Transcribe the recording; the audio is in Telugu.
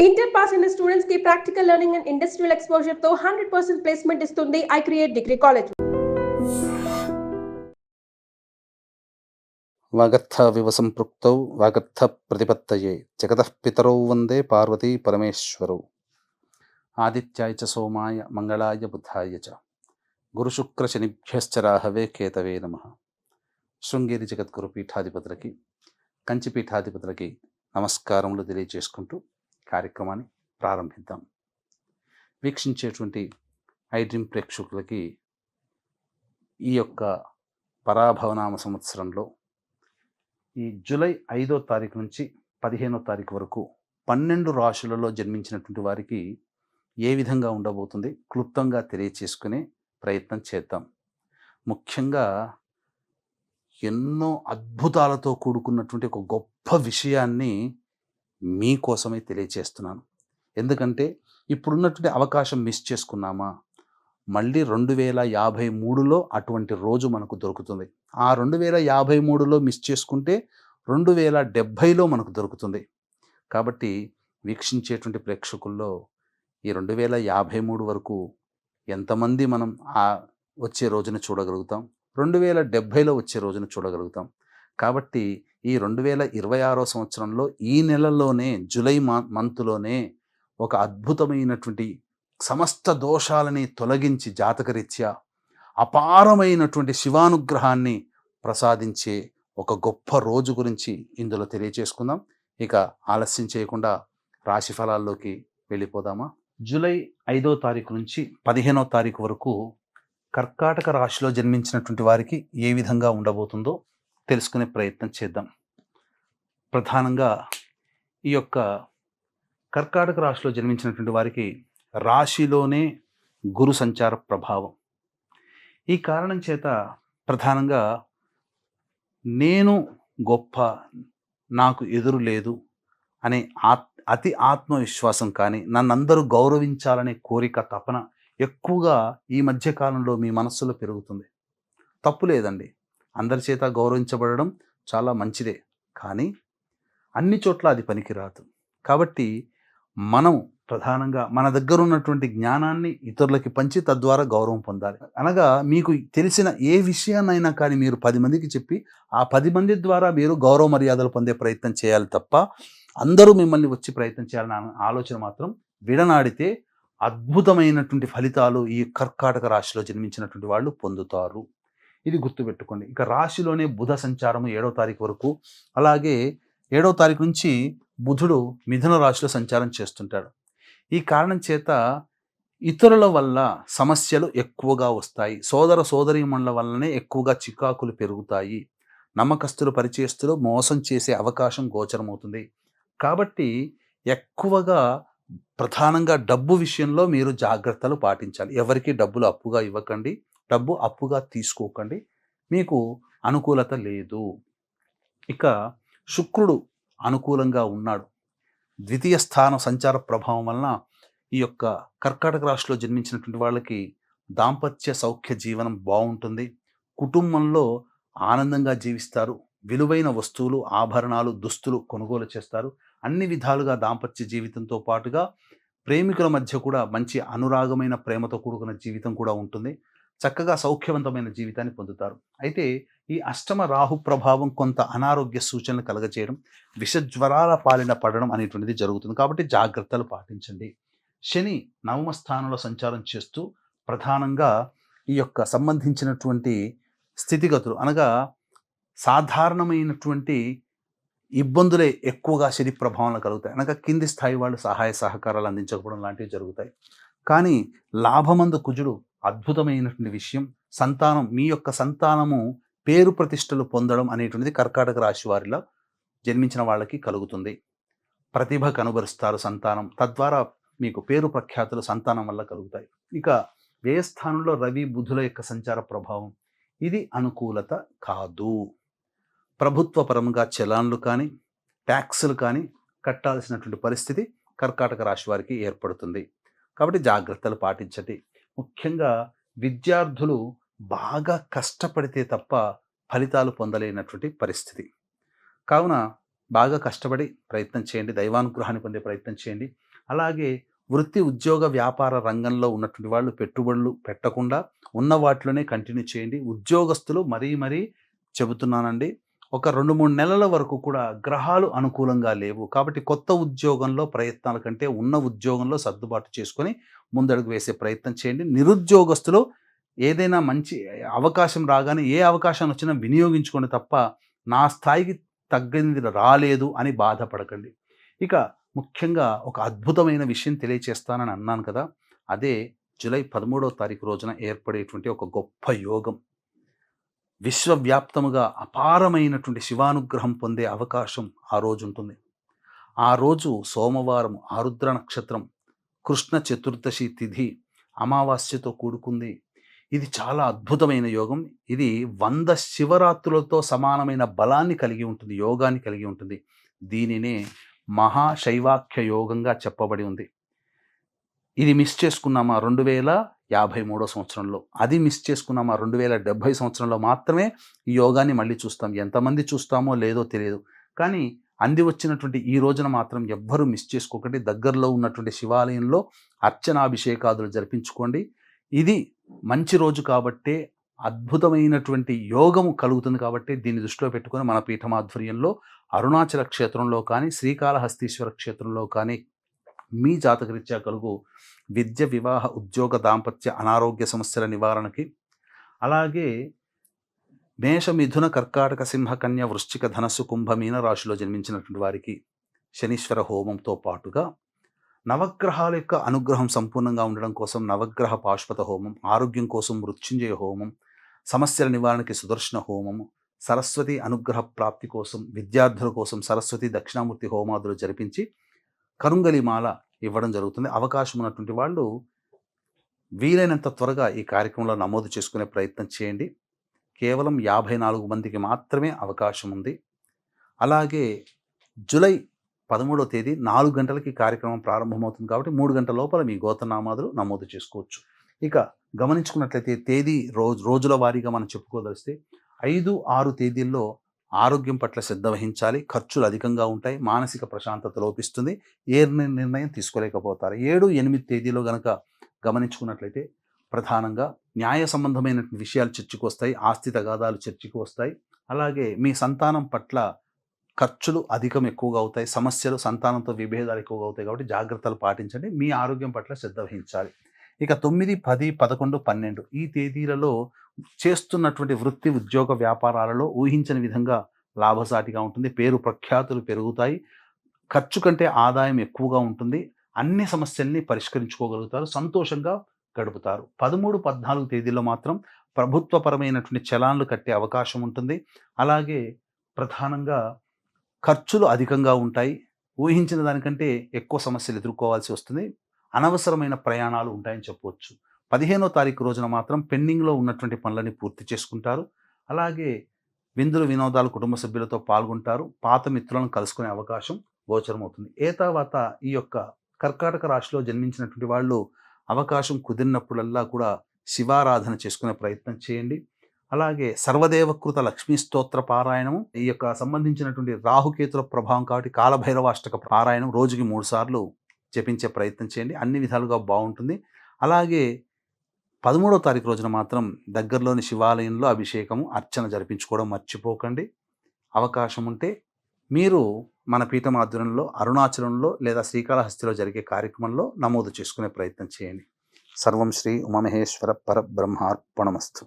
ఇంటర్ పాస్ అయిన స్టూడెంట్స్ కి practical learning and industrial exposure తో 100% ప్లేస్మెంట్ ఇస్తుంది ఐ క్రియేట్ డిగ్రీ కాలేజ్. వాగర్థావివ సంపృక్తౌ వాగర్థ ప్రతిపత్తయే జగతః పితరౌ వందే పార్వతీ పరమేశ్వరౌ. ఆదిత్యాయ చ సోమాయ మంగళాయ బుధాయ చ గురుశుక్ర శనిభ్యశ్చ రాహవే కేతవే నమః. శృంగేరి జగద్గురు పీఠాధిపతులకి, కంచి పీఠాధిపతులకి నమస్కారములు తెలియజేసుకుంటూ కార్యక్రమాన్ని ప్రారంభిద్దాం. వీక్షించేటువంటి ఐ డ్రీమ్ ప్రేక్షకులకి ఈ యొక్క పరాభవనామ సంవత్సరంలో ఈ జూలై 5వ తారీఖు నుంచి 15వ తారీఖు వరకు 12 రాశులలో జన్మించినటువంటి వారికి ఏ విధంగా ఉండబోతుంది క్లుప్తంగా తెలియచేసుకునే ప్రయత్నం చేద్దాం. ముఖ్యంగా ఎన్నో అద్భుతాలతో కూడుకున్నటువంటి ఒక గొప్ప విషయాన్ని మీకోసమే తెలియచేస్తున్నాను. ఎందుకంటే ఇప్పుడున్నటువంటి అవకాశం మిస్ చేసుకున్నామా, మళ్ళీ 2053లో అటువంటి రోజు మనకు దొరుకుతుంది. ఆ 2053లో మిస్ చేసుకుంటే 2070లో మనకు దొరుకుతుంది. కాబట్టి వీక్షించేటువంటి ప్రేక్షకుల్లో ఈ 2053 వరకు ఎంతమంది మనం వచ్చే రోజున చూడగలుగుతాం, 2070లో వచ్చే రోజున చూడగలుగుతాం. కాబట్టి ఈ 2026వ సంవత్సరంలో ఈ నెలలోనే జూలై మంత్లోనే ఒక అద్భుతమైనటువంటి సమస్త దోషాలని తొలగించి జాతకరీత్యా అపారమైనటువంటి శివానుగ్రహాన్ని ప్రసాదించే ఒక గొప్ప రోజు గురించి ఇందులో తెలియచేసుకుందాం. ఇక ఆలస్యం చేయకుండా రాశి ఫలాల్లోకి వెళ్ళిపోదామా. జూలై 5వ తారీఖు నుంచి 15వ తారీఖు వరకు కర్కాటక రాశిలో జన్మించినటువంటి వారికి ఏ విధంగా ఉండబోతుందో తెలుసుకునే ప్రయత్నం చేద్దాం. ప్రధానంగా ఈ యొక్క కర్కాటక రాశిలో జన్మించినటువంటి వారికి రాశిలోనే గురు సంచార ప్రభావం. ఈ కారణం చేత ప్రధానంగా నేను గొప్ప, నాకు ఎదురు లేదు అనే అతి ఆత్మవిశ్వాసం కానీ, నన్నందరూ గౌరవించాలనే కోరిక, తపన ఎక్కువగా ఈ మధ్యకాలంలో మీ మనస్సులో పెరుగుతుంది. తప్పు లేదండి, అందరి చేత గౌరవించబడడం చాలా మంచిదే. కానీ అన్ని చోట్ల అది పనికిరాదు. కాబట్టి మనం ప్రధానంగా మన దగ్గర ఉన్నటువంటి జ్ఞానాన్ని ఇతరులకి పంచి తద్వారా గౌరవం పొందాలి. అనగా మీకు తెలిసిన ఏ విషయాన్నైనా కానీ మీరు 10 మందికి చెప్పి ఆ 10 మంది ద్వారా మీరు గౌరవ మర్యాదలు పొందే ప్రయత్నం చేయాలి తప్ప అందరూ మిమ్మల్ని వచ్చి ప్రయత్నం చేయాలన్న ఆలోచన మాత్రం విడనాడితే అద్భుతమైనటువంటి ఫలితాలు ఈ కర్కాటక రాశిలో జన్మించినటువంటి వాళ్ళు పొందుతారు. ఇది గుర్తుపెట్టుకోండి. ఇక రాశిలోనే బుధ సంచారము 7వ తారీఖు వరకు, అలాగే 7వ తారీఖు నుంచి బుధుడు మిథున రాశిలో సంచారం చేస్తుంటాడు. ఈ కారణం చేత ఇతరుల వల్ల సమస్యలు ఎక్కువగా వస్తాయి. సోదర సోదరీమణుల వల్లనే ఎక్కువగా చికాకులు పెరుగుతాయి. నమ్మకస్తులు, పరిచయస్తులు మోసం చేసే అవకాశం గోచరమవుతుంది. కాబట్టి ఎక్కువగా ప్రధానంగా డబ్బు విషయంలో మీరు జాగ్రత్తలు పాటించాలి. ఎవరికి డబ్బులు అప్పుగా ఇవ్వకండి, డబ్బు అప్పుగా తీసుకోకండి. మీకు అనుకూలత లేదు. ఇక శుక్రుడు అనుకూలంగా ఉన్నాడు. ద్వితీయ స్థాన సంచార ప్రభావం వలన ఈ యొక్క కర్కాటక రాశిలో జన్మించినటువంటి వాళ్ళకి దాంపత్య సౌఖ్య జీవనం బాగుంటుంది. కుటుంబంలో ఆనందంగా జీవిస్తారు. విలువైన వస్తువులు, ఆభరణాలు, దుస్తులు కొనుగోలు చేస్తారు. అన్ని విధాలుగా దాంపత్య జీవితంతో పాటుగా ప్రేమికుల మధ్య కూడా మంచి అనురాగమైన ప్రేమతో కూడుకున్న జీవితం కూడా ఉంటుంది. చక్కగా సౌఖ్యవంతమైన జీవితాన్ని పొందుతారు. అయితే ఈ అష్టమ రాహు ప్రభావం కొంత అనారోగ్య సూచనలు కలగజేయడం, విషజ్వరాల పాలిన పడడం అనేటువంటిది జరుగుతుంది. కాబట్టి జాగ్రత్తలు పాటించండి. శని 9వ స్థానంలో సంచారం చేస్తూ ప్రధానంగా ఈ యొక్క సంబంధించినటువంటి స్థితిగతులు, అనగా సాధారణమైనటువంటి ఇబ్బందులే ఎక్కువగా శని ప్రభావంలో కలుగుతాయి. అనగా కింది స్థాయి వాళ్ళు సహాయ సహకారాలు అందించకపోవడం లాంటివి జరుగుతాయి. కానీ లాభమందు కుజుడు అద్భుతమైనటువంటి విషయం. సంతానం, మీ యొక్క సంతానము పేరు ప్రతిష్టలు పొందడం అనేటువంటిది కర్కాటక రాశి వారిలో జన్మించిన వాళ్ళకి కలుగుతుంది. ప్రతిభ కనుబరుస్తారు సంతానం, తద్వారా మీకు పేరు ప్రఖ్యాతులు సంతానం వల్ల కలుగుతాయి. ఇక వ్యయస్థానంలో రవి బుధుల యొక్క సంచార ప్రభావం, ఇది అనుకూలత కాదు. ప్రభుత్వ పరంగా చలాన్లు కానీ, ట్యాక్సులు కానీ కట్టాల్సినటువంటి పరిస్థితి కర్కాటక రాశి వారికి ఏర్పడుతుంది. కాబట్టి జాగ్రత్తలు పాటించండి. ముఖ్యంగా విద్యార్థులు బాగా కష్టపడితే తప్ప ఫలితాలు పొందలేనటువంటి పరిస్థితి. కావున బాగా కష్టపడి ప్రయత్నం చేయండి. దైవానుగ్రహాన్ని పొందే ప్రయత్నం చేయండి. అలాగే వృత్తి, ఉద్యోగ, వ్యాపార రంగంలో ఉన్నటువంటి వాళ్ళు పెట్టుబడులు పెట్టకుండా ఉన్న వాటిలోనే కంటిన్యూ చేయండి. ఉద్యోగస్తులు మరీ చెబుతున్నానండి. ఒక 2, 3 నెలల వరకు కూడా గ్రహాలు అనుకూలంగా లేవు. కాబట్టి కొత్త ఉద్యోగంలో ప్రయత్నాల కంటే ఉన్న ఉద్యోగంలో సర్దుబాటు చేసుకొని ముందడుగు వేసే ప్రయత్నం చేయండి. నిరుద్యోగస్తులు ఏదైనా మంచి అవకాశం రాగానే ఏ అవకాశం వచ్చినా వినియోగించుకోండి తప్ప నా స్థాయికి తగ్గింది రాలేదు అని బాధపడకండి. ఇక ముఖ్యంగా ఒక అద్భుతమైన విషయం తెలియచేస్తానని అన్నాను కదా! అదే జూలై 13వ తారీఖు రోజున ఏర్పడేటువంటి ఒక గొప్ప యోగం. విశ్వవ్యాప్తముగా అపారమైనటువంటి శివానుగ్రహం పొందే అవకాశం ఆ రోజు ఉంటుంది. ఆ రోజు సోమవారం, ఆరుద్ర నక్షత్రం, కృష్ణ చతుర్దశి తిథి, అమావాస్యతో కూడుకుంది. ఇది చాలా అద్భుతమైన యోగం. ఇది 100 శివరాత్రులతో సమానమైన బలాన్ని కలిగి ఉంటుంది, యోగాన్ని కలిగి ఉంటుంది. దీనినే మహాశైవాఖ్య యోగంగా చెప్పబడి ఉంది. ఇది మిస్ చేసుకున్నామా 2053 సంవత్సరంలో, అది మిస్ చేసుకున్నామా 2070 సంవత్సరంలో మాత్రమే ఈ యోగాన్ని మళ్ళీ చూస్తాం. ఎంతమంది చూస్తామో లేదో తెలియదు. కానీ అంది వచ్చినటువంటి ఈ రోజున మాత్రం ఎవ్వరూ మిస్ చేసుకోకండి. దగ్గరలో ఉన్నటువంటి శివాలయంలో అర్చనాభిషేకాదులు జరిపించుకోండి. ఇది మంచి రోజు కాబట్టే, అద్భుతమైనటువంటి యోగము కలుగుతుంది కాబట్టి దీన్ని దృష్టిలో పెట్టుకొని మన పీఠమాధ్వర్యంలో అరుణాచల క్షేత్రంలో కానీ, శ్రీకాళహస్తీశ్వర క్షేత్రంలో కానీ మీ జాతకరీత్యా కలుగు విద్య, వివాహ, ఉద్యోగ, దాంపత్య, అనారోగ్య సమస్యల నివారణకి, అలాగే మేష, మిథున, కర్కాటక, సింహ, కన్య, వృశ్చిక, ధనస్సు, కుంభ, మీన రాశిలో జన్మించినటువంటి వారికి శనీశ్వర హోమంతో పాటుగా నవగ్రహాల యొక్క అనుగ్రహం సంపూర్ణంగా ఉండడం కోసం నవగ్రహ పాశుపత హోమం, ఆరోగ్యం కోసం మృత్యుంజయ హోమం, సమస్యల నివారణకి సుదర్శన హోమము, సరస్వతి అనుగ్రహ ప్రాప్తి కోసం విద్యార్థుల కోసం సరస్వతి దక్షిణామూర్తి హోమాదులు జరిపించి కరుంగలి మాల ఇవ్వడం జరుగుతుంది. అవకాశం ఉన్నటువంటి వాళ్ళు వీలైనంత త్వరగా ఈ కార్యక్రమంలో నమోదు చేసుకునే ప్రయత్నం చేయండి. కేవలం 54 మందికి మాత్రమే అవకాశం ఉంది. అలాగే జూలై 13వ తేదీ 4 గంటలకి కార్యక్రమం ప్రారంభమవుతుంది కాబట్టి 3 గంటల లోపల మీ గోత్రనామాదులు నమోదు చేసుకోవచ్చు. ఇక గమనించుకున్నట్లయితే తేదీ రోజుల వారీగా మనం చెప్పుకోదలిస్తే 5, 6 తేదీల్లో ఆరోగ్యం పట్ల శ్రద్ధ వహించాలి. ఖర్చులు అధికంగా ఉంటాయి. మానసిక ప్రశాంతత లోపిస్తుంది. ఏ నిర్ణయం తీసుకోలేకపోతారు. 7, 8 తేదీలో గనక గమనించుకున్నట్లయితే ప్రధానంగా న్యాయ సంబంధమైన విషయాలు చర్చకు వస్తాయి. ఆస్తి తగాదాలు చర్చకు వస్తాయి. అలాగే మీ సంతానం పట్ల ఖర్చులు ఎక్కువగా అవుతాయి. సమస్యలు, సంతానంతో విభేదాలు ఎక్కువగా అవుతాయి కాబట్టి జాగ్రత్తలు పాటించండి. మీ ఆరోగ్యం పట్ల శ్రద్ధ వహించాలి. ఇక 9, 10, 11, 12 ఈ తేదీలలో చేస్తున్నటువంటి వృత్తి, ఉద్యోగ, వ్యాపారాలలో ఊహించని విధంగా లాభసాటిగా ఉంటుంది. పేరు ప్రఖ్యాతులు పెరుగుతాయి. ఖర్చు కంటే ఆదాయం ఎక్కువగా ఉంటుంది. అన్ని సమస్యల్ని పరిష్కరించుకోగలుగుతారు. సంతోషంగా గడుపుతారు. 13, 14 తేదీల్లో మాత్రం ప్రభుత్వపరమైనటువంటి చలాన్లు కట్టే అవకాశం ఉంటుంది. అలాగే ప్రధానంగా ఖర్చులు అధికంగా ఉంటాయి. ఊహించిన దానికంటే ఎక్కువ సమస్యలు ఎదుర్కోవాల్సి వస్తుంది. అనవసరమైన ప్రయాణాలు ఉంటాయని చెప్పవచ్చు. 15వ తారీఖు రోజున మాత్రం పెండింగ్లో ఉన్నటువంటి పనులని పూర్తి చేసుకుంటారు. అలాగే విందులు, వినోదాలు కుటుంబ సభ్యులతో పాల్గొంటారు. పాత మిత్రులను కలుసుకునే అవకాశం గోచరమవుతుంది. తర్వాత ఈ యొక్క కర్కాటక రాశిలో జన్మించినటువంటి వాళ్ళు అవకాశం కుదిరినప్పుడల్లా కూడా శివారాధన చేసుకునే ప్రయత్నం చేయండి. అలాగే సర్వదేవకృత లక్ష్మీ స్తోత్ర పారాయణము, ఈ యొక్క సంబంధించినటువంటి రాహుకేతుల ప్రభావం కాబట్టి కాలభైరవాష్టక పారాయణం రోజుకి 3 సార్లు జపించే ప్రయత్నం చేయండి. అన్ని విధాలుగా బాగుంటుంది. అలాగే 13వ తారీఖు రోజున మాత్రం దగ్గరలోని శివాలయంలో అభిషేకము, అర్చన జరిపించుకోవడం మర్చిపోకండి. అవకాశం ఉంటే మీరు మన పీఠం ఆధ్వర్యంలో అరుణాచలంలో లేదా శ్రీకాళహస్తిలో జరిగే కార్యక్రమంలో నమోదు చేసుకునే ప్రయత్నం చేయండి. సర్వం శ్రీ ఉమామహేశ్వర పరబ్రహ్మార్పణమస్తు.